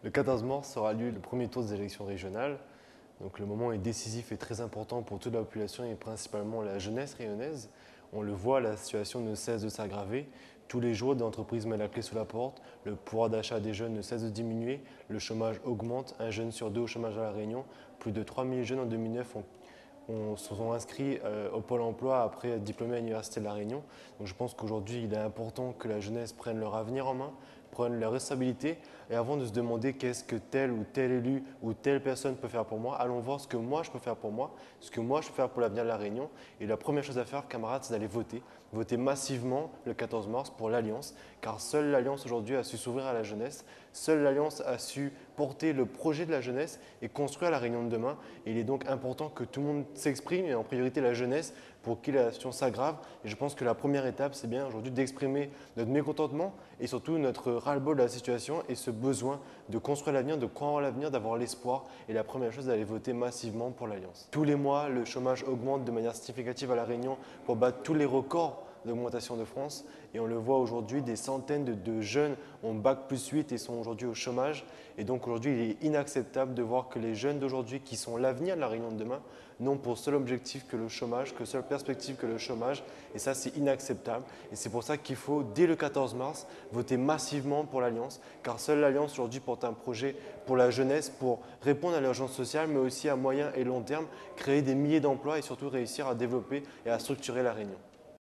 Le 14 mars aura lieu le premier tour des élections régionales. Donc le moment est décisif et très important pour toute la population et principalement la jeunesse rayonnaise. On le voit, la situation ne cesse de s'aggraver. Tous les jours, des entreprises mettent la clé sous la porte. Le pouvoir d'achat des jeunes ne cesse de diminuer. Le chômage augmente. Un jeune sur deux au chômage à La Réunion. Plus de 3 000 jeunes en 2009 se sont inscrits au Pôle emploi après être diplômés à l'Université de La Réunion. Donc je pense qu'aujourd'hui, il est important que la jeunesse prenne leur avenir en main, prenne leurs responsabilités. Et avant de se demander qu'est-ce que tel ou tel élu ou telle personne peut faire pour moi, allons voir ce que moi je peux faire pour moi, ce que moi je peux faire pour l'avenir de La Réunion. Et la première chose à faire, camarades, c'est d'aller voter. Voter massivement le 14 mars pour l'Alliance, car seule l'Alliance aujourd'hui a su s'ouvrir à la jeunesse, seule l'Alliance a su porter le projet de la jeunesse et construire La Réunion de demain. Et il est donc important que tout le monde s'exprime, et en priorité la jeunesse, pour que la situation s'aggrave. Et je pense que la première étape, c'est bien aujourd'hui d'exprimer notre mécontentement et surtout notre ras-le-bol de la situation et ce besoin de construire l'avenir, de croire en l'avenir, d'avoir l'espoir. Et la première chose, c'est d'aller voter massivement pour l'Alliance. Tous les mois, le chômage augmente de manière significative à La Réunion pour battre tous les records d'augmentation de France. Et on le voit aujourd'hui, des centaines de jeunes ont bac+8 et sont aujourd'hui au chômage. Et donc aujourd'hui, il est inacceptable de voir que les jeunes d'aujourd'hui, qui sont l'avenir de La Réunion de demain, n'ont pour seul objectif que le chômage, que seule perspective que le chômage. Et ça, c'est inacceptable. Et c'est pour ça qu'il faut, dès le 14 mars, voter massivement pour l'Alliance, car seule l'Alliance aujourd'hui porte un projet pour la jeunesse, pour répondre à l'urgence sociale, mais aussi à moyen et long terme, créer des milliers d'emplois et surtout réussir à développer et à structurer La Réunion.